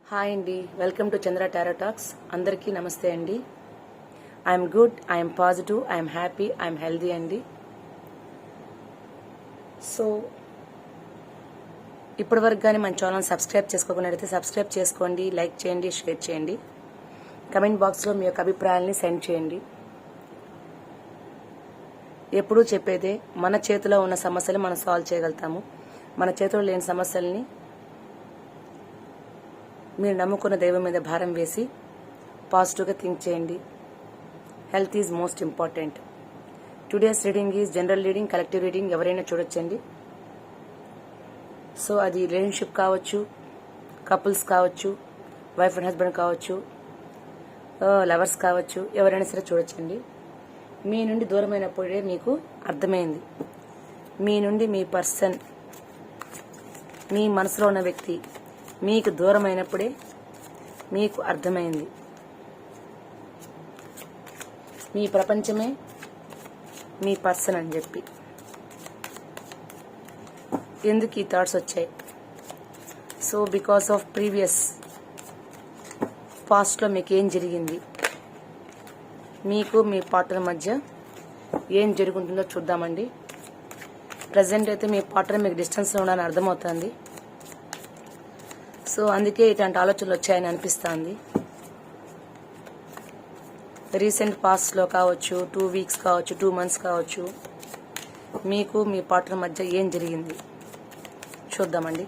Hi అండి, welcome to Chandra tarot talks. అందరికీ నమస్తే అండి. I'm good, I'm positive, I'm happy, I'm healthy అండి. సో ఇప్పటివరకు కానీ మన ఛానల్ సబ్స్క్రైబ్ చేసుకోకున్నట్లయితే సబ్స్క్రైబ్ చేసుకోండి, లైక్ చేయండి, షేర్ చేయండి. కమెంట్ బాక్స్లో మీ యొక్క అభిప్రాయాలని సెండ్ చేయండి. ఎప్పుడూ చెప్పేదే, మన చేతిలో ఉన్న సమస్యలు మనం సాల్వ్ చేయగలుగుతాము. మన చేతిలో లేని సమస్యల్ని మీరు నమ్ముకున్న దైవం మీద భారం వేసి పాజిటివ్గా థింక్ చేయండి. Health is most important. Today's reading is general reading, collective reading ఎవరైనా చూడొచ్చండి. సో అది రిలేషన్షిప్ కావచ్చు, కపుల్స్ కావచ్చు, వైఫ్ అండ్ హస్బెండ్ కావచ్చు, లవర్స్ కావచ్చు, ఎవరైనా సరే చూడొచ్చండి. మీ నుండి దూరమైనప్పుడే మీకు అర్థమైంది. మీ నుండి మీ పర్సన్, మీ మనసులో ఉన్న వ్యక్తి మీకు దూరమైనప్పుడే మీకు అర్థమైంది. మీ ప్రపంచమే మీ పర్సన్ అని చెప్పి. ఎందుకు ఈ థాట్స్ వచ్చాయి? సో బికాస్ ఆఫ్ ప్రీవియస్ పాస్ట్లో మీకు ఏం జరిగింది, మీకు మీ పార్ట్నర్ మధ్య ఏం జరుగుతుందో చూద్దామండి. ప్రజెంట్ అయితే మీ పార్ట్నర్ మీకు డిస్టెన్స్లో ఉన్నారని అర్థమవుతుంది. సో అందుకే ఇట్లాంటి ఆలోచనలు వచ్చాయని అనిపిస్తుంది. రీసెంట్ పాస్ట్లో కావచ్చు, 2 వీక్స్ కావచ్చు, 2 మంత్స్ కావచ్చు, మీకు మీ పార్ట్నర్ మధ్య ఏం జరిగింది చూద్దామండి.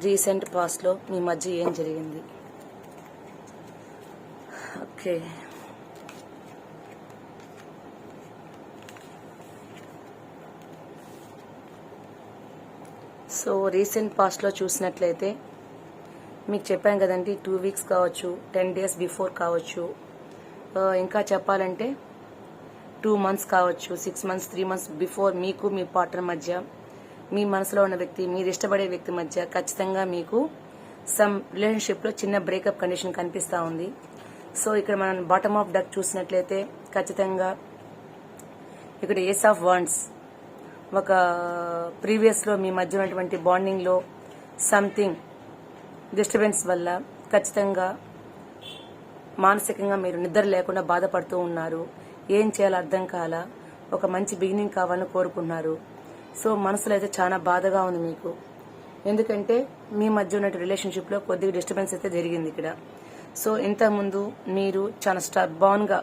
రీసెంట్ పాస్ట్లో మీ మధ్య ఏం జరిగింది? ఓకే, సో రీసెంట్ పాస్ట్లో చూసినట్లయితే మీకు చెప్పాను కదండి, 2 వీక్స్ కావచ్చు, 10 డేస్ బిఫోర్ కావచ్చు, ఇంకా చెప్పాలంటే 2 మంత్స్ కావచ్చు, 6 మంత్స్, 3 మంత్స్ బిఫోర్ మీకు మీ పార్ట్నర్ మధ్య, మీ మనసులో ఉన్న వ్యక్తి, మీరు ఇష్టపడే వ్యక్తి మధ్య ఖచ్చితంగా మీకు సమ్ రిలేషన్షిప్లో చిన్న బ్రేకప్ కండిషన్ కనిపిస్తూ ఉంది. సో ఇక్కడ మనం బాటమ్ ఆఫ్ డక్ చూసినట్లయితే ఖచ్చితంగా ఇక్కడ ఏస్ ఆఫ్ వాండ్స్, ఒక ప్రీవియస్లో మీ మధ్య ఉన్నటువంటి బాండింగ్లో సంథింగ్ డిస్టర్బెన్స్ వల్ల ఖచ్చితంగా మానసికంగా మీరు నిద్ర లేకుండా బాధపడుతూ ఉన్నారు. ఏం చేయాలో అర్థం కాల, ఒక మంచి బిగినింగ్ కావాలని కోరుకున్నారు. సో మనసులో అయితే చాలా బాధగా ఉంది మీకు. ఎందుకంటే మీ మధ్య ఉన్న రిలేషన్షిప్లో కొద్దిగా డిస్టర్బెన్స్ అయితే జరిగింది ఇక్కడ. సో ఇంతకుముందు మీరు చాలా స్టర్బాన్గా,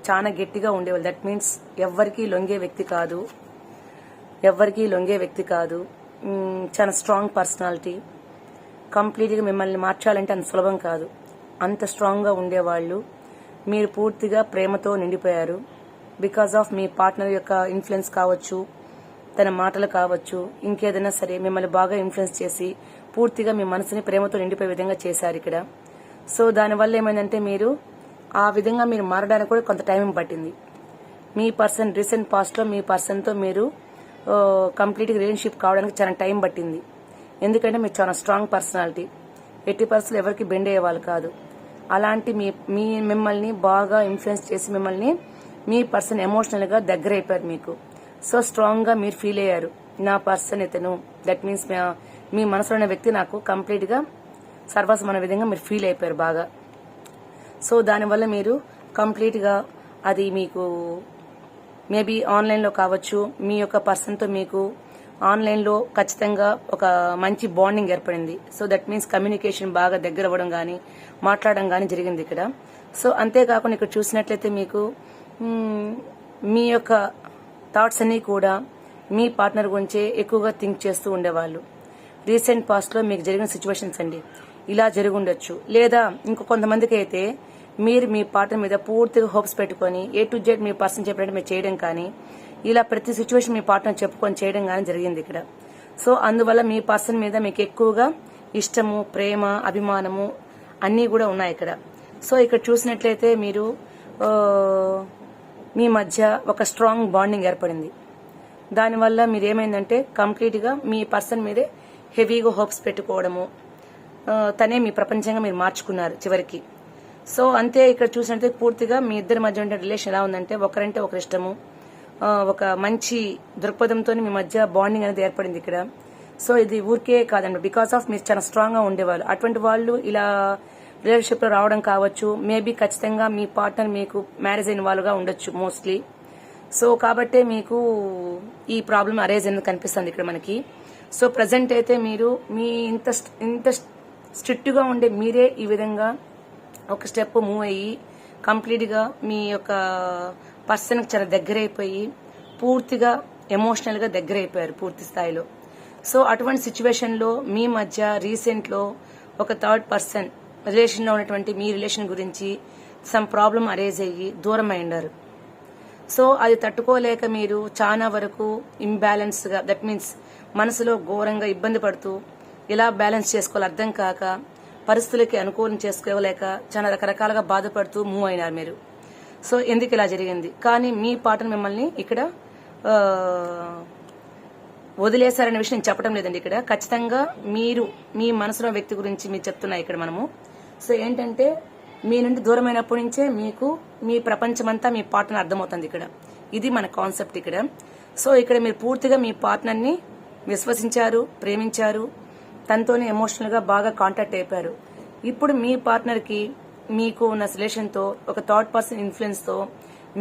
చాలా గట్టిగా ఉండేవాళ్ళు. దట్ మీన్స్ ఎవ్వరికీ లొంగే వ్యక్తి కాదు, చాలా స్ట్రాంగ్ పర్సనాలిటీ. కంప్లీట్గా మిమ్మల్ని మార్చాలంటే అంత సులభం కాదు, అంత స్ట్రాంగ్గా ఉండేవాళ్ళు. మీరు పూర్తిగా ప్రేమతో నిండిపోయారు. బికాస్ ఆఫ్ మీ పార్ట్నర్ యొక్క ఇన్ఫ్లుయెన్స్ కావచ్చు, తన మాటలు కావచ్చు, ఇంకేదైనా సరే మిమ్మల్ని బాగా ఇన్ఫ్లుయెన్స్ చేసి పూర్తిగా మీ మనసుని ప్రేమతో నిండిపోయే విధంగా చేశారు ఇక్కడ. సో దానివల్ల ఏమైందంటే మీరు ఆ విధంగా మీరు మారడానికి కూడా కొంత టైం పట్టింది. మీ పర్సన్ రీసెంట్ పాస్ట్లో మీ పర్సన్తో మీరు కంప్లీట్గా రిలేషన్షిప్ కావడానికి చాలా టైం పట్టింది. ఎందుకంటే మీరు చాలా స్ట్రాంగ్ పర్సనాలిటీ, ఎట్టి పరిస్థితులు ఎవరికి బెండ్ అయ్యే వాళ్ళు కాదు. అలాంటి మిమ్మల్ని బాగా ఇన్ఫ్లుయెన్స్ చేసి మిమ్మల్ని మీ పర్సన్ ఎమోషనల్గా దగ్గర అయిపోయారు మీకు. సో స్ట్రాంగ్గా మీరు ఫీల్ అయ్యారు, నా పర్సన్ ఇతను. దట్ మీన్స్ మీ మనసులో ఉన్న వ్యక్తి నాకు కంప్లీట్గా సర్వస్వమైన విధంగా మీరు ఫీల్ అయిపోయారు బాగా. సో దానివల్ల మీరు కంప్లీట్గా అది మీకు మేబీ ఆన్లైన్లో కావచ్చు, మీ యొక్క పర్సన్తో మీకు ఆన్లైన్లో ఖచ్చితంగా ఒక మంచి బాండింగ్ ఏర్పడింది. సో దట్ మీన్స్ కమ్యూనికేషన్ బాగా దగ్గర అవ్వడం కానీ, మాట్లాడడం కానీ జరిగింది ఇక్కడ. సో అంతేకాకుండా ఇక్కడ చూసినట్లయితే మీకు మీ యొక్క థాట్స్ అన్నీ కూడా మీ పార్ట్నర్ గురించే ఎక్కువగా థింక్ చేస్తూ ఉండేవాళ్ళు. రీసెంట్ పాస్ట్లో మీకు జరిగిన సిచ్యువేషన్స్ అండి, ఇలా జరిగి ఉండొచ్చు. లేదా ఇంకో కొంతమందికి అయితే మీరు మీ పార్ట్నర్ మీద పూర్తిగా హోప్స్ పెట్టుకొని A to Z me person చెప్పినట్టు మీరు చేయడం కానీ, ఇలా ప్రతి సిచ్యువేషన్ మీ పార్ట్నర్ చెప్పుకొని చేయడం కానీ జరిగింది ఇక్కడ. సో అందువల్ల మీ పర్సన్ మీద మీకు ఎక్కువగా ఇష్టము, ప్రేమ, అభిమానము అన్నీ కూడా ఉన్నాయి ఇక్కడ. సో ఇక్కడ చూసినట్లయితే మీరు మీ మధ్య ఒక స్ట్రాంగ్ బాండింగ్ ఏర్పడింది. దానివల్ల మీరు ఏమైందంటే కంప్లీట్గా మీ పర్సన్ మీదే హెవీగా హోప్స్ పెట్టుకోవడము, తనే మీ ప్రపంచంగా మీరు మార్చుకున్నారు చివరికి. సో అంతే. ఇక్కడ చూసినట్టే పూర్తిగా మీ ఇద్దరి మధ్య ఉండే రిలేషన్ ఎలా ఉందంటే ఒకరంటే ఒకరి ఇష్టము, ఒక మంచి దృక్పథంతో మీ మధ్య బాండింగ్ అనేది ఏర్పడింది ఇక్కడ. సో ఇది ఊరికే కాదండి, బికాస్ ఆఫ్ మీరు చాలా స్ట్రాంగ్ గా ఉండేవాళ్ళు. అటువంటి వాళ్ళు ఇలా రిలేషన్షిప్ లో రావడం కావచ్చు. మేబీ ఖచ్చితంగా మీ పార్ట్నర్ మీకు మ్యారేజ్ అయిన వాళ్ళుగా ఉండొచ్చు మోస్ట్లీ. సో కాబట్టే మీకు ఈ ప్రాబ్లం అరేజ్ ఎందుకు కనిపిస్తుంది ఇక్కడ మనకి. సో ప్రజెంట్ అయితే మీరు మీ ఇంత స్ట్రిక్ట్ గా ఉండే మీరే ఈ విధంగా ఒక స్టెప్ మూవ్ అయ్యి కంప్లీట్ గా మీ యొక్క పర్సన్ కి చాలా దగ్గర అయిపోయి పూర్తిగా ఎమోషనల్ గా దగ్గర అయిపోయారు పూర్తి స్థాయిలో. సో అటువంటి సిచ్యువేషన్ లో మీ మధ్య రీసెంట్ లో ఒక థర్డ్ పర్సన్ రిలేషన్ లో ఉన్నటువంటి మీ రిలేషన్ గురించి సమ్ ప్రాబ్లం అరేజ్ అయ్యి దూరం అయ్యారు. సో అది తట్టుకోలేక మీరు చాలా వరకు ఇంబ్యాలెన్స్ గా, దట్ మీన్స్ మనసులో ఘోరంగా ఇబ్బంది పడుతూ ఇలా బ్యాలెన్స్ చేసుకోవాలి అర్థం కాక, పరిస్థితులకి అనుకూలం చేసుకోలేక చాలా రకరకాలుగా బాధపడుతూ మూవ్ అయినారు మీరు. సో ఎందుకు ఇలా జరిగింది? కానీ మీ పార్ట్నర్ మిమ్మల్ని ఇక్కడ వదిలేశారనే విషయం నేను చెప్పడం లేదండి. ఇక్కడ ఖచ్చితంగా మీరు మీ మనసులో వ్యక్తి గురించి మీరు చెప్తున్నా ఇక్కడ మనము. సో ఏంటంటే మీ నుండి దూరమైనప్పటి నుంచే మీకు మీ ప్రపంచమంతా మీ పార్ట్నర్ అర్థమవుతుంది ఇక్కడ. ఇది మన కాన్సెప్ట్ ఇక్కడ. సో ఇక్కడ మీరు పూర్తిగా మీ పార్ట్నర్ ని విశ్వసించారు, ప్రేమించారు, తనతోనే ఎమోషనల్ గా బాగా కాంటాక్ట్ అయిపోయారు. ఇప్పుడు మీ పార్ట్నర్ కి మీకు ఉన్న రిలేషన్ తో ఒక థర్డ్ పర్సన్ ఇన్ఫ్లుయెన్స్ తో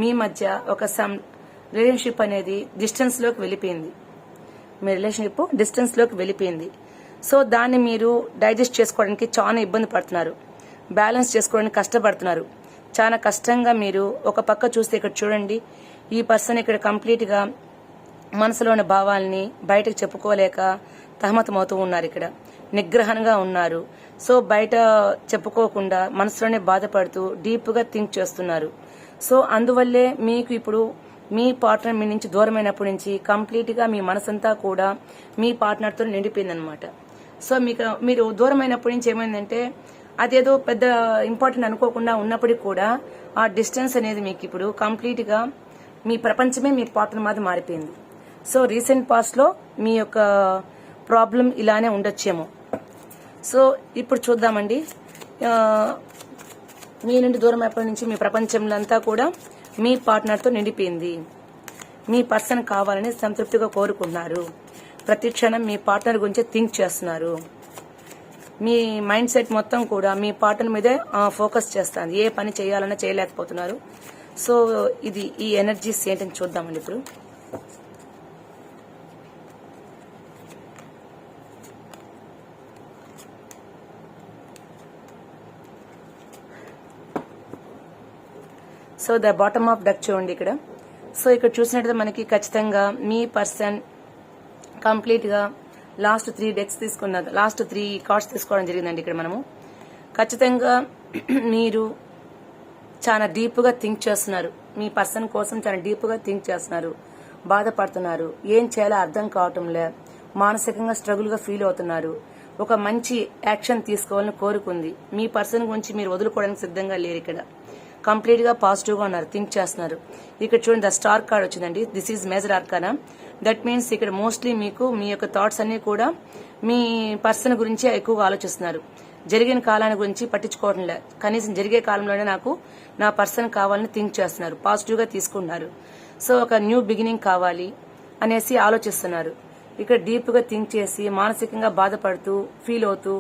మీ మధ్య ఒక సమ్ రిలేషన్షిప్ అనేది డిస్టెన్స్ లోకి వెళ్ళిపోయింది. మీ రిలేషన్షిప్ డిస్టెన్స్ లోకి వెళ్ళిపోయింది. సో దాన్ని మీరు డైజెస్ట్ చేసుకోవడానికి చాలా ఇబ్బంది పడుతున్నారు, బ్యాలెన్స్ చేసుకోవడానికి కష్టపడుతున్నారు. చాలా కష్టంగా మీరు ఒక పక్క చూస్తే ఇక్కడ చూడండి, ఈ పర్సన్ ఇక్కడ కంప్లీట్ గా మనసులోని భావాల్ని బయటకు చెప్పుకోలేక తహమతమవుతూ ఉన్నారు. ఇక్కడ నిగ్రహంగా ఉన్నారు. సో బయట చెప్పుకోకుండా మనసులోనే బాధపడుతూ డీప్ గా థింక్ చేస్తున్నారు. సో అందువల్లే మీకు ఇప్పుడు మీ పార్ట్నర్ మీ నుంచి దూరమైనప్పటి నుంచి కంప్లీట్ గా మీ మనసంతా కూడా మీ పార్ట్నర్ తో నిండిపోయిందనమాట. సో మీరు దూరమైనప్పటి నుంచి ఏమైందంటే అదేదో పెద్ద ఇంపార్టెంట్ అనుకోకుండా ఉన్నప్పటికీ కూడా ఆ డిస్టెన్స్ అనేది మీకు ఇప్పుడు కంప్లీట్ గా మీ ప్రపంచమే మీ పార్ట్నర్ మీద మారిపోయింది. సో రీసెంట్ పాస్ట్ లో మీ యొక్క ప్రాబ్లం ఇలానే ఉండొచ్చేమో. సో ఇప్పుడు చూద్దామండి, మీ నుండి దూరం అయిపోయిన నుంచి మీ ప్రపంచంలో అంతా కూడా మీ పార్ట్నర్ తో నిండిపోయింది. మీ పర్సన్ కావాలని సంతృప్తిగా కోరుకుంటున్నారు. ప్రతి క్షణం మీ పార్ట్నర్ గురించి థింక్ చేస్తున్నారు. మీ మైండ్ సెట్ మొత్తం కూడా మీ పార్ట్నర్ మీదే ఫోకస్ చేస్తుంది. ఏ పని చేయాలన్నా చేయలేకపోతున్నారు. సో ఇది ఈ ఎనర్జీస్ ఏంటని చూద్దామండి ఇప్పుడు. So the bottom of duck చూడండి ఇక్కడ. సో ఇక్కడ చూసినట్లయితే మనకి ఖచ్చితంగా మీ పర్సన్ కంప్లీట్ గా లాస్ట్ 3 డెక్స్ తీసుకున్నారు, లాస్ట్ 3 కార్డ్స్ తీసుకోవడం జరిగిందండి. ఇక్కడ మనము ఖచ్చితంగా మీరు చాలా డీప్ గా థింక్ చేస్తున్నారు. మీ పర్సన్ కోసం చాలా డీప్ గా థింక్ చేస్తున్నారు, బాధపడుతున్నారు, ఏం చేయాలో అర్థం కావటంలే, మానసికంగా స్ట్రగుల్ గా ఫీల్ అవుతున్నారు. ఒక మంచి యాక్షన్ తీసుకోవాలని కోరుకుంది. మీ పర్సన్ గురించి మీరు వదులుకోవడానికి సిద్ధంగా లేరు. ఇక్కడ కంప్లీట్ గా పాజిటివ్ గా ఉన్నారు, థింక్ చేస్తున్నారు. ఇక్కడ చూడండి, ద స్టార్ కార్డ్ వచ్చిందండి. This is major arcana. That means ఇక్కడ మోస్ట్లీ మీకు మీ యొక్క థాట్స్ అన్ని కూడా మీ పర్సన్ గురించి ఎక్కువగా ఆలోచిస్తున్నారు. జరిగిన కాలాన్ని గురించి పట్టించుకోవడం లేదు, కనీసం జరిగే కాలంలోనే నాకు నా పర్సన్ కావాలని థింక్ చేస్తున్నారు, పాజిటివ్ గా తీసుకుంటున్నారు. సో ఒక న్యూ బిగినింగ్ కావాలి అనేసి ఆలోచిస్తున్నారు. ఇక్కడ డీప్ గా థింక్ చేసి మానసికంగా బాధపడుతూ ఫీల్ అవుతూ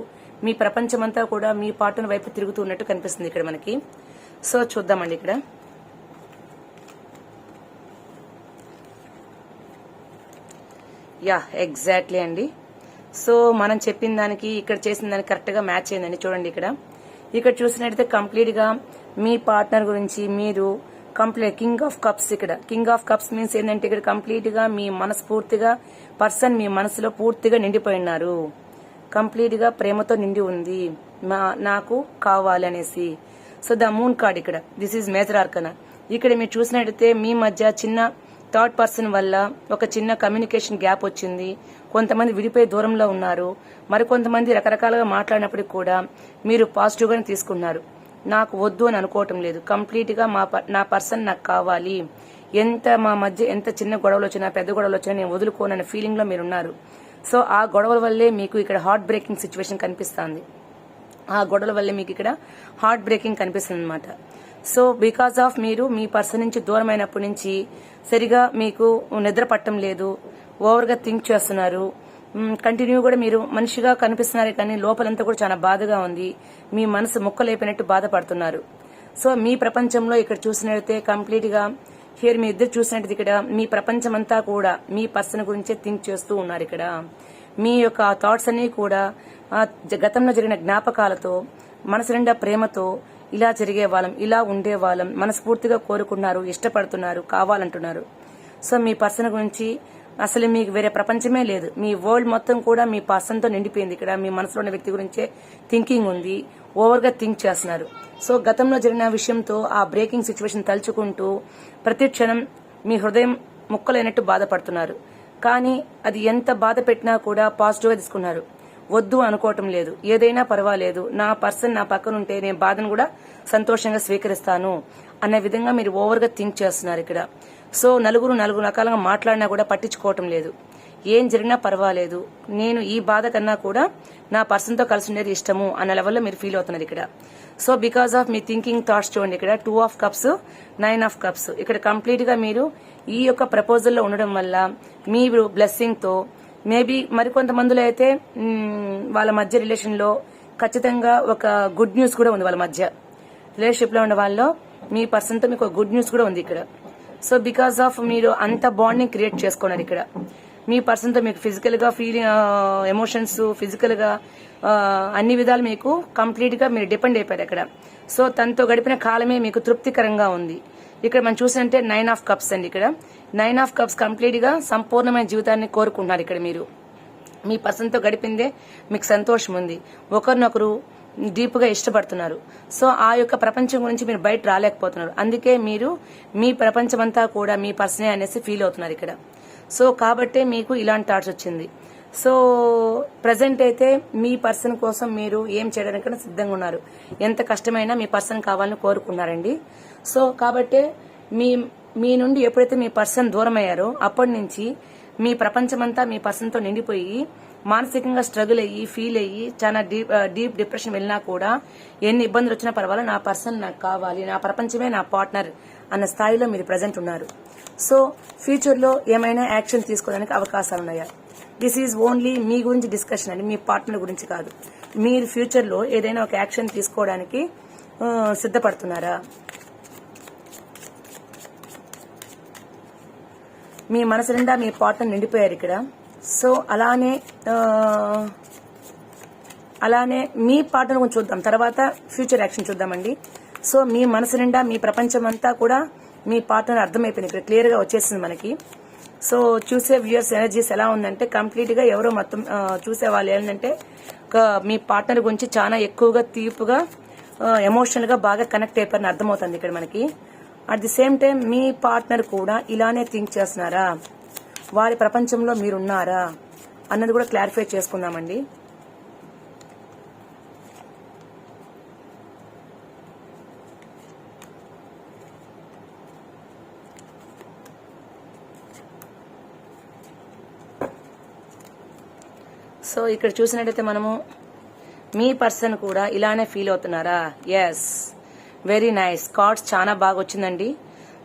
మీ ప్రపంచమంతా కూడా మీ పార్ట్నర్ వైపు తిరుగుతున్నట్టు కనిపిస్తుంది ఇక్కడ మనకి. సో చూద్దామండి ఇక్కడ. యా ఎగ్జాక్ట్లీ అండి. సో మనం చెప్పిన దానికి ఇక్కడ చేసిన దానికి కరెక్ట్ గా మ్యాచ్ అయిందండి. చూడండి ఇక్కడ చూసినట్టయితే కంప్లీట్ గా మీ పార్ట్నర్ గురించి మీరు కంప్లీట్ కింగ్ ఆఫ్ కప్స్. ఇక్కడ కింగ్ ఆఫ్ కప్స్ మీన్స్ ఏంటంటే ఇక్కడ కంప్లీట్ గా మీ మనస్ఫూర్తిగా పర్సన్ మీ మనసులో పూర్తిగా నిండిపోయి ఉన్నారు. కంప్లీట్ గా ప్రేమతో నిండి ఉంది, నాకు కావాలి అనేసి. సో ద మూన్ కార్డ్ ఇక్కడ, దిస్ ఈజ్ మేజర్ ఆర్కనా. ఇక్కడ మీరు చూసినట్టయితే మీ మధ్య చిన్న థర్డ్ పర్సన్ వల్ల ఒక చిన్న కమ్యూనికేషన్ గ్యాప్ వచ్చింది. కొంతమంది విడిపోయి దూరంలో ఉన్నారు, మరికొంతమంది రకరకాలుగా మాట్లాడినప్పటికీ కూడా మీరు పాజిటివ్ గానే తీసుకున్నారు. నాకు వద్దు అని అనుకోవటం లేదు, కంప్లీట్ గా నా పర్సన్ నాకు కావాలి, ఎంత మా మధ్య ఎంత చిన్న గొడవలు వచ్చినా పెద్ద గొడవలు వచ్చినా నేను వదులుకోనన్న ఫీలింగ్ లో మీరున్నారు. సో ఆ గొడవల వల్లే మీకు ఇక్కడ హార్ట్ బ్రేకింగ్ సిచ్యువేషన్ కనిపిస్తుంది. ఆ గొడవల వల్ల మీకు ఇక్కడ హార్ట్ బ్రేకింగ్ కనిపిస్తుంది అనమాట. సో బికాస్ ఆఫ్ మీరు మీ పర్సన్ నుంచి దూరం అయినప్పటి నుంచి సరిగా మీకు నిద్ర పట్టడం లేదు, ఓవర్గా థింక్ చేస్తున్నారు, కంటిన్యూ కూడా మీరు మనిషిగా కనిపిస్తున్నారు కానీ లోపలంతా కూడా చాలా బాధగా ఉంది, మీ మనసు ముక్కలైపోయినట్టు బాధపడుతున్నారు. సో మీ ప్రపంచంలో ఇక్కడ చూసినట్లయితే కంప్లీట్ గా హియర్ మీ ఇద్దరు చూసినట్టు ఇక్కడ మీ ప్రపంచం అంతా కూడా మీ పర్సన్ గురించే థింక్ చేస్తూ ఉన్నారు. ఇక్కడ మీ యొక్క థాట్స్ అన్ని కూడా గతంలో జరిగిన జ్ఞాపకాలతో, మనసు నిండా ప్రేమతో ఇలా జరిగే వాళ్ళం, ఇలా ఉండే వాళ్ళం మనస్ఫూర్తిగా కోరుకున్నారు, ఇష్టపడుతున్నారు, కావాలంటున్నారు. సో మీ పర్సన్ గురించి అసలు మీకు వేరే ప్రపంచమే లేదు, మీ వరల్డ్ మొత్తం కూడా మీ పర్సన్ తో నిండిపోయింది. ఇక్కడ మీ మనసులో ఉన్న వ్యక్తి గురించే థింకింగ్ ఉంది, ఓవర్ గా థింక్ చేస్తున్నారు. సో గతంలో జరిగిన విషయంతో ఆ బ్రేకింగ్ సిచ్యువేషన్ తలుచుకుంటూ ప్రతి క్షణం మీ హృదయం ముక్కలైనట్టు బాధపడుతున్నారు. కానీ అది ఎంత బాధ పెట్టినా కూడా పాజిటివ్ గా తీసుకున్నారు, వద్దు అనుకోవటం లేదు. ఏదైనా పర్వాలేదు, నా పర్సన్ నా పక్కన ఉంటే నేను బాధను కూడా సంతోషంగా స్వీకరిస్తాను అనే విధంగా మీరు ఓవర్ గా థింక్ చేస్తున్నారు ఇక్కడ. సో నలుగురు రకాలుగా మాట్లాడినా కూడా పట్టించుకోవటం లేదు, ఏం జరిగినా పర్వాలేదు, నేను ఈ బాధ కన్నా కూడా నా పర్సన్ తో కలిసి ఉండేది ఇష్టము అన్న లెవెల్లో మీరు ఫీల్ అవుతున్నారు ఇక్కడ. So because of me thinking thoughts చూడండి, ఇక్కడ 2 ఆఫ్ కప్స్, 9 ఆఫ్ కప్స్. ఇక్కడ కంప్లీట్ గా మీరు ఈ యొక్క ప్రపోజల్ లో ఉండడం వల్ల మీరు బ్లెస్సింగ్ తో మేబీ మరికొంతమందిలో అయితే వాళ్ళ మధ్య రిలేషన్ లో ఖచ్చితంగా ఒక గుడ్ న్యూస్ కూడా ఉంది. వాళ్ళ మధ్య రిలేషన్షిప్ లో ఉన్న వాళ్ళలో మీ పర్సన్ తో మీకు గుడ్ న్యూస్ కూడా ఉంది ఇక్కడ. సో బికాస్ ఆఫ్ మీరు అంత బాండింగ్ క్రియేట్ చేసుకున్నారు ఇక్కడ. మీ పర్సన్ తో మీకు ఫిజికల్ గా ఫీలింగ్, ఎమోషన్స్, ఫిజికల్ గా అన్ని విధాలు మీకు కంప్లీట్ గా మీరు డిపెండ్ అయిపోయారు అక్కడ. సో తనతో గడిపిన కాలమే మీకు తృప్తికరంగా ఉంది. ఇక్కడ మనం చూసినట్టే 9 ఆఫ్ కప్స్ అండి. ఇక్కడ 9 ఆఫ్ కప్స్ కంప్లీట్ గా సంపూర్ణమైన జీవితాన్ని కోరుకుంటున్నారు ఇక్కడ. మీరు మీ పర్సన్ తో గడిపిందే మీకు సంతోషం ఉంది, ఒకరినొకరు డీప్ గా ఇష్టపడుతున్నారు. సో ఆ యొక్క ప్రపంచం గురించి మీరు బయట రాలేకపోతున్నారు. అందుకే మీరు మీ ప్రపంచం అంతా కూడా మీ పర్సనే అనేసి ఫీల్ అవుతున్నారు ఇక్కడ. సో కాబట్టే మీకు ఇలాంటి థాట్స్ వచ్చింది. సో ప్రజెంట్ అయితే మీ పర్సన్ కోసం మీరు ఏం చేయడానికైనా సిద్ధంగా ఉన్నారు, ఎంత కష్టమైనా మీ పర్సన్ కావాలని కోరుకున్నారండి. సో కాబట్టే మీ నుండి ఎప్పుడైతే మీ పర్సన్ దూరం అయ్యారో అప్పటి నుంచి మీ ప్రపంచమంతా మీ పర్సన్ తో నిండిపోయి మానసికంగా స్ట్రగుల్ అయ్యి ఫీల్ అయ్యి చాలా డీప్ డిప్రెషన్ వెళ్ళినా కూడా ఎన్ని ఇబ్బందులు వచ్చినా పర్వాలేదు, నా పర్సన్ నాకు కావాలి, నా ప్రపంచమే నా పార్ట్నర్ అన్న స్థాయిలో మీరు ప్రజెంట్ ఉన్నారు. సో ఫ్యూచర్ లో ఏమైనా యాక్షన్ తీసుకోవడానికి అవకాశాలు ఉన్నాయా? దిస్ ఈజ్ ఓన్లీ మీ గురించి డిస్కషన్ అండి, మీ పార్ట్నర్ గురించి కాదు. మీరు ఫ్యూచర్ లో ఏదైనా ఒక యాక్షన్ తీసుకోవడానికి సిద్ధపడుతున్నారా? మీ మనసు నిండా మీ పార్ట్నర్ నిండిపోయారు ఇక్కడ. సో అలానే మీ పార్ట్నర్ గురించి చూద్దాం, తర్వాత ఫ్యూచర్ యాక్షన్ చూద్దామండి. సో మీ మనసు నిండా మీ ప్రపంచం అంతా కూడా మీ పార్ట్నర్ అర్థమైపోయింది, ఇక్కడ క్లియర్ గా వచ్చేసింది మనకి. సో చూసే వ్యూయర్స్ ఎనర్జీస్ ఎలా ఉందంటే కంప్లీట్ గా ఎవరో మొత్తం చూసే వాళ్ళు ఏంటంటే మీ పార్ట్నర్ గురించి చాలా ఎక్కువగా తీపుగా ఎమోషనల్ గా బాగా కనెక్ట్ అయిపోయారని అర్థమవుతుంది ఇక్కడ మనకి. At the same time me partner కూడా ఇలానే థింక్ చేస్తున్నారా, వారి ప్రపంచంలో మీరున్నారా అన్నది కూడా క్లారిఫై చేసుకుందామండి. సో ఇక్కడ చూసినట్టయితే మనము మీ పర్సన్ కూడా ఇలానే ఫీల్ అవుతున్నారా? Yes, very nice. కార్డ్స్ చాలా బాగా వచ్చిందండి.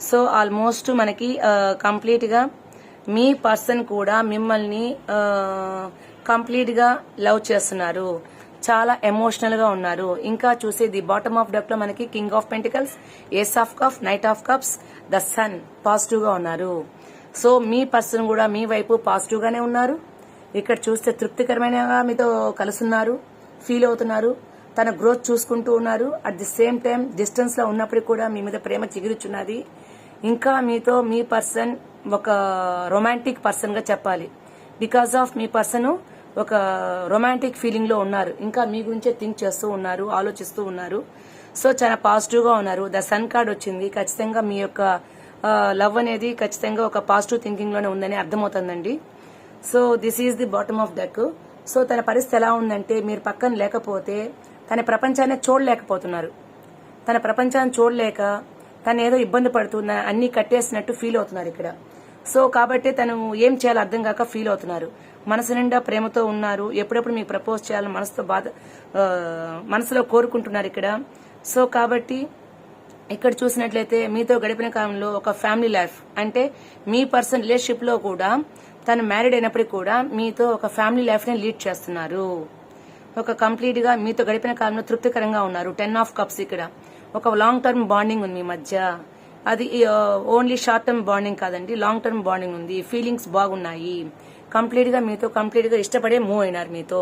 సో ఆల్మోస్ట్ మనకి కంప్లీట్ గా మీ పర్సన్ కూడా మిమ్మల్ని కంప్లీట్ గా లవ్ చేస్తున్నారు, చాలా ఎమోషనల్ గా ఉన్నారు. ఇంకా చూసేది బాటమ్ ఆఫ్ డెక్ లో మనకి king of pentacles, ace of cup, knight of cups, the sun positive గా ఉన్నారు. సో మీ పర్సన్ కూడా మీ వైపు పాజిటివ్ గానే ఉన్నారు. ఇక్కడ చూస్తే తృప్తికరమైన మీతో కలుస్తున్నారు, ఫీల్ అవుతున్నారు, తన గ్రోత్ చూసుకుంటూ ఉన్నారు. At the same time distance లో ఉన్నప్పటికీ కూడా మీ మీద ప్రేమ చిగురుచున్నది. ఇంకా మీతో మీ పర్సన్ ఒక రొమాంటిక్ పర్సన్ గా చెప్పాలి. బికాస్ ఆఫ్ మీ పర్సన్ ఒక రొమాంటిక్ ఫీలింగ్ లో ఉన్నారు, ఇంకా మీ గురించే థింక్ చేస్తూ ఉన్నారు, ఆలోచిస్తూ ఉన్నారు. సో చాలా పాజిటివ్ గా ఉన్నారు. ద సన్ కార్డ్ వచ్చింది. ఖచ్చితంగా మీ యొక్క లవ్ అనేది ఖచ్చితంగా ఒక పాజిటివ్ థింకింగ్ లోనే ఉందని అర్థమవుతుందండి. So this is the bottom of deck. So తన పరిస్థితి ఎలా ఉందంటే మీరు పక్కన లేకపోతే తన ప్రపంచాన్ని చూడలేకపోతున్నారు. తన ప్రపంచాన్ని చూడలేక తను ఏదో ఇబ్బంది పడుతున్నా అన్ని కట్టేసినట్టు ఫీల్ అవుతున్నారు ఇక్కడ. సో కాబట్టి తను ఏం చేయాలో అర్థం కాక ఫీల్ అవుతున్నారు. మనసు నిండా ప్రేమతో ఉన్నారు. ఎప్పుడెప్పుడు మీకు ప్రపోజ్ చేయాలని మనసులో కోరుకుంటున్నారు ఇక్కడ. సో కాబట్టి ఇక్కడ చూసినట్లయితే మీతో గడిపిన కాలంలో ఒక ఫ్యామిలీ లైఫ్ అంటే మీ పర్సన్ రిలేషన్షిప్ లో కూడా తను మ్యారీడ్ అయినప్పటికీ కూడా మీతో ఒక ఫ్యామిలీ లైఫ్ ని లీడ్ చేస్తున్నారు. ఒక కంప్లీట్ గా మీతో గడిపిన కాలంలో తృప్తికరంగా ఉన్నారు. 10 ఆఫ్ కప్స్ ఇక్కడ ఒక లాంగ్ టర్మ్ బాండింగ్ ఉంది మీ మధ్య. అది ఓన్లీ షార్ట్ టర్మ్ బాండింగ్ కాదండి, లాంగ్ టర్మ్ బాండింగ్ ఉంది. ఫీలింగ్స్ బాగున్నాయి. కంప్లీట్ గా మీతో కంప్లీట్ గా ఇష్టపడే మూవ్ అయినారు మీతో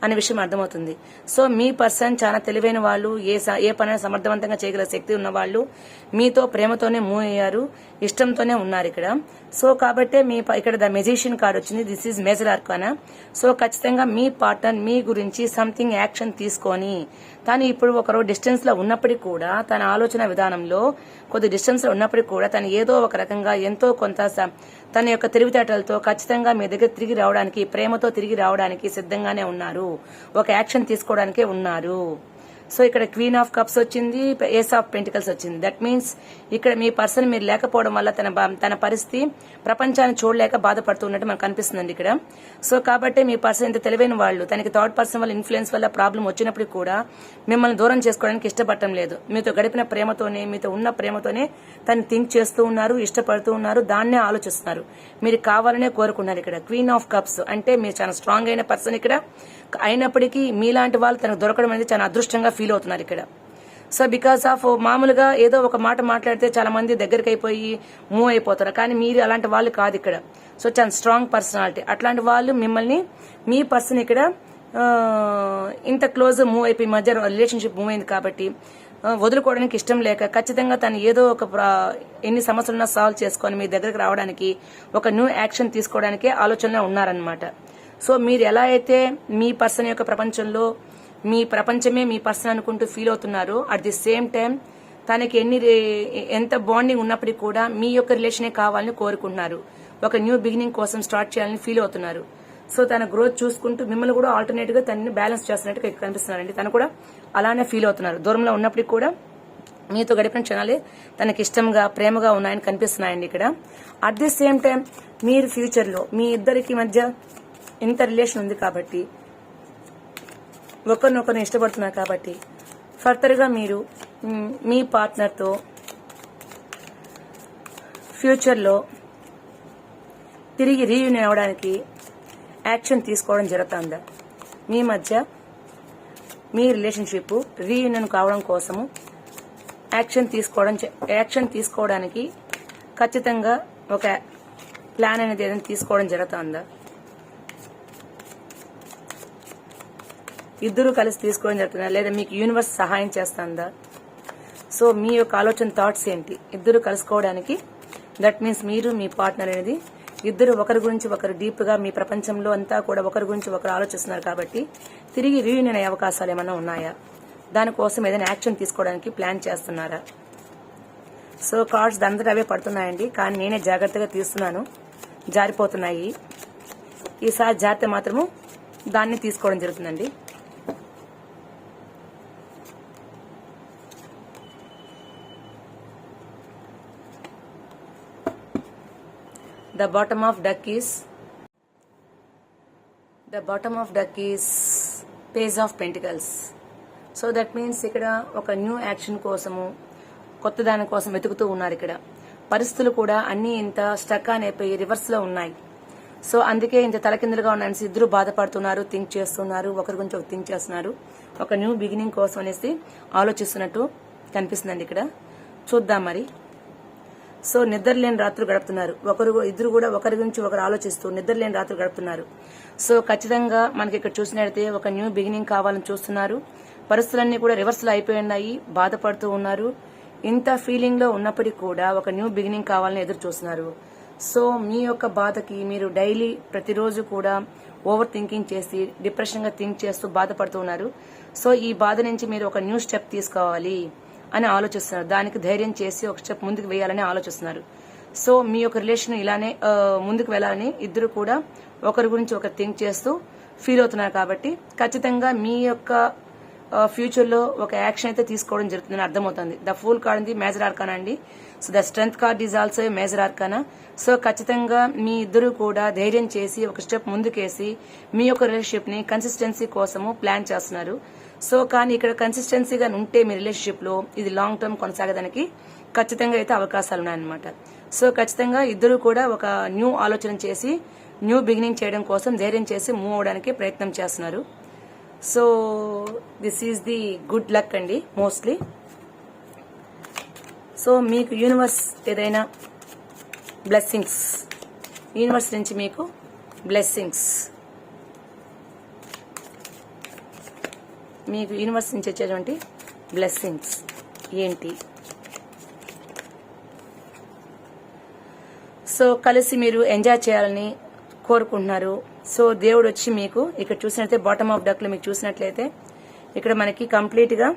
అనే విషయం అర్థమవుతుంది. సో మీ పర్సన్ చాలా తెలివైన వాళ్ళు, ఏ పనైనా సమర్థవంతంగా చేయగల శక్తి ఉన్న వాళ్ళు. మీతో ప్రేమతోనే మూవ్ అయ్యారు, ఇష్టంతోనే ఉన్నారు ఇక్కడ. సో కాబట్టి ఇక్కడ ద మెజిషియన్ కార్డ్ వచ్చింది. This is major arcana. So ఖచ్చితంగా మీ పార్ట్నర్ మీ గురించి సంథింగ్ యాక్షన్ తీసుకొని తను ఇప్పుడు ఒకరు డిస్టెన్స్ లో ఉన్నప్పటికీ కూడా తన ఆలోచన విధానంలో కొద్ది డిస్టెన్స్ లో ఉన్నప్పటికీ కూడా తను ఏదో ఒక రకంగా ఎంతో కొంత తన యొక్క తెలివితేటలతో ఖచ్చితంగా మీ దగ్గర తిరిగి రావడానికి, ప్రేమతో తిరిగి రావడానికి సిద్ధంగానే ఉన్నారు. ఒక యాక్షన్ తీసుకోవడానికే ఉన్నారు. సో ఇక్కడ క్వీన్ ఆఫ్ కప్స్ వచ్చింది, ఏస్ ఆఫ్ పెంటికల్స్ వచ్చింది. దట్ మీన్స్ ఇక్కడ మీ పర్సన్ మీరు లేకపోవడం వల్ల తన పరిస్థితి ప్రపంచాన్ని చూడలేక బాధపడుతున్నట్టు మనకు కనిపిస్తుందండి ఇక్కడ. సో కాబట్టి మీ పర్సన్ ఇంత తెలివైన వాళ్ళు, తనకి థర్డ్ పర్సన్ వల్ల ఇన్ఫ్లుయెన్స్ వల్ల ప్రాబ్లం వచ్చినప్పుడు కూడా మిమ్మల్ని దూరం చేసుకోవడానికి ఇష్టపడటం లేదు. మీతో గడిపిన ప్రేమతోనే, మీతో ఉన్న ప్రేమతోనే తను థింక్ చేస్తూ ఉన్నారు, ఇష్టపడుతూ ఉన్నారు, దాన్నే ఆలోచిస్తున్నారు. మీరు కావాలనే కోరుకున్నారు ఇక్కడ. క్వీన్ ఆఫ్ కప్స్ అంటే మీరు చాలా స్ట్రాంగ్ అయిన పర్సన్ ఇక్కడ. అయినప్పటికీ మీలాంటి వాళ్ళు తనకు దొరకడం అనేది చాలా అదృష్టంగా ఫీల్ అవుతున్నారు ఇక్కడ. సో బికాస్ ఆఫ్ మామూలుగా ఏదో ఒక మాట మాట్లాడితే చాలా మంది దగ్గరికి అయిపోయి మూవ్ అయిపోతారు, కానీ మీరు అలాంటి వాళ్ళు కాదు ఇక్కడ. సో చాలా స్ట్రాంగ్ పర్సనాలిటీ. అట్లాంటి వాళ్ళు మిమ్మల్ని, మీ పర్సన్ ఇక్కడ ఇంత క్లోజ్ మూవ్ అయిపోయి మధ్య రిలేషన్షిప్ మూవ్ అయింది కాబట్టి వదులుకోవడానికి ఇష్టం లేక ఖచ్చితంగా తను ఏదో ఒక ఎన్ని సమస్యలున్నా సాల్వ్ చేసుకొని మీ దగ్గరకు రావడానికి, ఒక న్యూ యాక్షన్ తీసుకోవడానికే ఆలోచనలో ఉన్నారనమాట. సో మీరు ఎలా అయితే మీ పర్సన్ యొక్క ప్రపంచంలో మీ ప్రపంచమే మీ పర్సన్ అనుకుంటూ ఫీల్ అవుతున్నారు, అట్ ది సేమ్ టైం తనకి ఎంత బాండింగ్ ఉన్నప్పటికీ కూడా మీ యొక్క రిలేషనే కావాలని కోరుకుంటున్నారు. ఒక న్యూ బిగినింగ్ కోసం స్టార్ట్ చేయాలని ఫీల్ అవుతున్నారు. సో తన గ్రోత్ చూసుకుంటూ మిమ్మల్ని కూడా ఆల్టర్నేట్ గా తనని బ్యాలెన్స్ చేస్తున్నట్టుగా కనిపిస్తున్నారండి. తను కూడా అలానే ఫీల్ అవుతున్నారు. దూరంలో ఉన్నప్పటికీ కూడా మీతో గడిపిన క్షణాలే తనకి ఇష్టంగా, ప్రేమగా ఉన్నాయని కనిపిస్తున్నాయండి ఇక్కడ. అట్ ది సేమ్ టైం మీరు ఫ్యూచర్ లో మీ ఇద్దరికి మధ్య ఇంత రిలేషన్ ఉంది కాబట్టి, ఒకరినొకరిని ఇష్టపడుతున్నారు కాబట్టి ఫర్దర్ గా మీరు మీ పార్ట్నర్ తో ఫ్యూచర్ లో తిరిగి రీయూనియన్ అవడానికి యాక్షన్ తీసుకోవడం జరుగుతుందా? మీ మధ్య మీ రిలేషన్షిప్ రీయూనియన్ కావడం కోసము యాక్షన్ తీసుకోవడానికి ఖచ్చితంగా ఒక ప్లాన్ అనేది ఏదైనా తీసుకోవడం జరుగుతుందా? ఇద్దరు కలిసి తీసుకోవడం జరుగుతుందా, లేదా మీకు యూనివర్స్ సహాయం చేస్తుందా? సో మీ యొక్క ఆలోచన, థాట్స్ ఏంటి ఇద్దరు కలుసుకోవడానికి? దట్ మీన్స్ మీరు మీ పార్ట్నర్ అనేది ఇద్దరు ఒకరి గురించి ఒకరు డీప్ గా మీ ప్రపంచంలో అంతా కూడా ఒకరి గురించి ఒకరు ఆలోచిస్తున్నారు కాబట్టి తిరిగి రీయూనియన్ అయ్యే అవకాశాలు ఏమైనా ఉన్నాయా? దానికోసం ఏదైనా యాక్షన్ తీసుకోవడానికి ప్లాన్ చేస్తున్నారా? సో కార్డ్స్ అందరూ అవే పడుతున్నాయండి, కానీ నేనే జాగ్రత్తగా తీస్తున్నాను, జారిపోతున్నాయి. ఈసారి జాగ్రత్త మాత్రము దాన్ని తీసుకోవడం జరుగుతుందండి. The bottom of deck is Page of Pentacles. So that means ఇక్కడ ఒక న్యూ యాక్షన్ కోసము, కొత్త దాని కోసం వెతుకుతూ ఉన్నారు ఇక్కడ. పరిస్థితులు కూడా అన్ని ఇంత స్టక్ అయిపోయి రివర్స్ లో ఉన్నాయి. సో అందుకే ఇంత తలకిందులుగా ఉన్నాయని ఇద్దరు బాధపడుతున్నారు, థింక్ చేస్తున్నారు, ఒకరి గురించి ఒక థింక్ చేస్తున్నారు, ఒక న్యూ బిగినింగ్ కోసం అనేసి ఆలోచిస్తున్నట్టు కనిపిస్తుందండి ఇక్కడ. చూద్దాం మరి. సో నిద్రలేని రాత్రులు గడుపుతున్నారు ఇద్దరు కూడా ఒకరి గురించి ఒకరు ఆలోచిస్తూ నిద్రలేని రాత్రులు గడుపుతున్నారు. సో ఖచ్చితంగా మనకి ఇక్కడ చూసినట్లయితే ఒక న్యూ బిగినింగ్ కావాలని చూస్తున్నారు. పరిస్థితులన్నీ కూడా రివర్స్ లో అయిపోయినాయి, బాధపడుతూ ఉన్నారు. ఇంత ఫీలింగ్ లో ఉన్నప్పటికీ కూడా ఒక న్యూ బిగినింగ్ కావాలని ఎదురు చూస్తున్నారు. సో మీ యొక్క బాధకి మీరు డైలీ ప్రతిరోజు కూడా ఓవర్ థింకింగ్ చేసి డిప్రెషన్ గా థింక్ చేస్తూ బాధపడుతూ ఉన్నారు. సో ఈ బాధ నుంచి మీరు ఒక న్యూ స్టెప్ తీసుకోవాలి అని ఆలోచిస్తున్నారు. దానికి ధైర్యం చేసి ఒక స్టెప్ ముందుకు వేయాలని ఆలోచిస్తున్నారు. సో మీ యొక్క రిలేషన్ ఇలానే ముందుకు వెళ్లాలని ఇద్దరు కూడా ఒకరి గురించి ఒకరు థింక్ చేస్తూ ఫీల్ అవుతున్నారు. కాబట్టి ఖచ్చితంగా మీ యొక్క ఫ్యూచర్లో ఒక యాక్షన్ అయితే తీసుకోవడం జరుగుతుందని అర్థమవుతుంది. ద ఫూల్ కార్డ్ ఉంది మేజర్ ఆర్కానా అండి. So the strength card is also major arcana. So ఖచ్చితంగా మీ ఇద్దరు కూడా ధైర్యం చేసి ఒక స్టెప్ ముందుకేసి మీ యొక్క రిలేషన్షిప్ ని కన్సిస్టెన్సీ కోసము ప్లాన్ చేస్తున్నారు. సో కానీ ఇక్కడ కన్సిస్టెన్సీగా ఉంటే మీ రిలేషన్షిప్ లో ఇది లాంగ్ టర్మ్ కొనసాగడానికి ఖచ్చితంగా అయితే అవకాశాలు ఉన్నాయన్నమాట. సో ఖచ్చితంగా ఇద్దరు కూడా ఒక న్యూ ఆలోచన చేసి న్యూ బిగినింగ్ చేయడం కోసం ధైర్యం చేసి మూవ్ అవడానికి ప్రయత్నం చేస్తున్నారు. So this is the good luck అండి మోస్ట్లీ. సో మీకు యూనివర్స్ ఏదైనా బ్లెస్సింగ్స్, యూనివర్స్ నుంచి మీకు బ్లెస్సింగ్స్, మీకు యూనివర్స్ నుంచి వచ్చేటువంటి బ్లెస్సింగ్స్ ఏంటి? సో కలిసి మీరు ఎంజాయ్ చేయాలని కోరుకుంటున్నారు. సో దేవుడు వచ్చి మీకు ఇక్కడ చూసినట్లయితే బాటమ్ ఆఫ్ డక్ లో మీకు చూసినట్లయితే ఇక్కడ మనకి కంప్లీట్ గా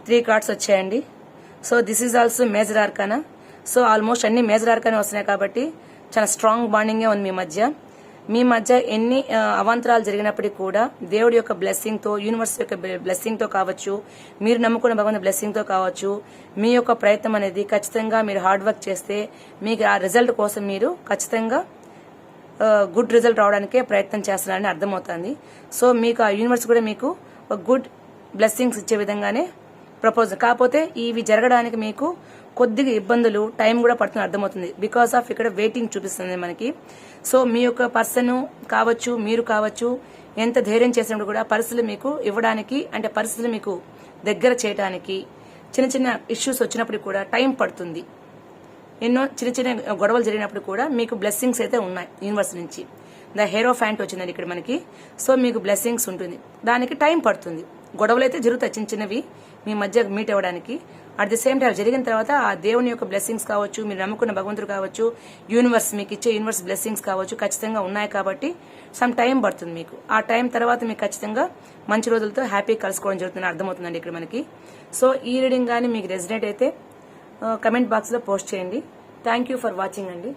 3 కార్డ్స్ వచ్చాయండి. So this is also major arcana. So almost అన్ని మేజర్ ఆర్కానా వస్తున్నాయి కాబట్టి చాలా స్ట్రాంగ్ బాండింగే ఉంది మీ మధ్య ఎన్ని అవాంతరాలు జరిగినప్పటికీ కూడా దేవుడి యొక్క బ్లెస్సింగ్ తో, యూనివర్స్ యొక్క బ్లెస్సింగ్ తో కావచ్చు, మీరు నమ్ముకున్న భగవంతుని బ్లెస్సింగ్ తో కావచ్చు, మీ యొక్క ప్రయత్నం అనేది ఖచ్చితంగా మీరు హార్డ్ వర్క్ చేస్తే మీకు ఆ రిజల్ట్ కోసం మీరు ఖచ్చితంగా గుడ్ రిజల్ట్ రావడానికే ప్రయత్నం చేస్తున్నారని అర్థమవుతుంది. సో మీకు ఆ యూనివర్స్ కూడా మీకు గుడ్ బ్లెస్సింగ్స్ ఇచ్చే విధంగానే ప్రపోజ్. కాకపోతే ఇవి జరగడానికి మీకు కొద్దిగా ఇబ్బందులు, టైం కూడా పడుతుంది అర్థమవుతుంది. బికాస్ ఆఫ్ ఇక్కడ వెయిటింగ్ చూపిస్తుంది మనకి. సో మీ యొక్క పర్సన్ కావచ్చు, మీరు కావచ్చు, ఎంత ధైర్యం చేసినప్పుడు కూడా పరిస్థితులు మీకు ఇవ్వడానికి, అంటే పరిస్థితులు మీకు దగ్గర చేయడానికి చిన్న చిన్న ఇష్యూస్ వచ్చినప్పుడు కూడా టైం పడుతుంది. ఎన్నో చిన్న చిన్న గొడవలు జరిగినప్పుడు కూడా మీకు బ్లెస్సింగ్స్ అయితే ఉన్నాయి యూనివర్స్ నుంచి. ద హీరో ఫ్యాంట్ వచ్చిందండి ఇక్కడ మనకి. సో మీకు బ్లెస్సింగ్స్ ఉంటుంది, దానికి టైం పడుతుంది. గొడవలు అయితే జరుగుతాయి చిన్న చిన్నవి మీ మధ్య మీట్ అవ్వడానికి. అట్ ది సేమ్ టైం జరిగిన తర్వాత ఆ దేవుని యొక్క బ్లెస్సింగ్స్ కావచ్చు, మీరు నమ్ముకున్న భగవంతుడు కావచ్చు, యూనివర్స్ మీకు ఇచ్చే యూనివర్స్ బ్లెస్సింగ్స్ కావచ్చు ఖచ్చితంగా ఉన్నాయి కాబట్టి సమ్ టైం పడుతుంది మీకు. ఆ టైం తర్వాత మీకు ఖచ్చితంగా మంచి రోజులతో హ్యాపీ కలుసుకోవడం జరుగుతుంది అర్థమవుతుందండి ఇక్కడ మనకి. సో ఈ రీడింగ్ కానీ మీకు రెసినేట్ అయితే కమెంట్ బాక్స్ లో పోస్ట్ చేయండి. థ్యాంక్ యూ ఫర్ వాచింగ్ అండి.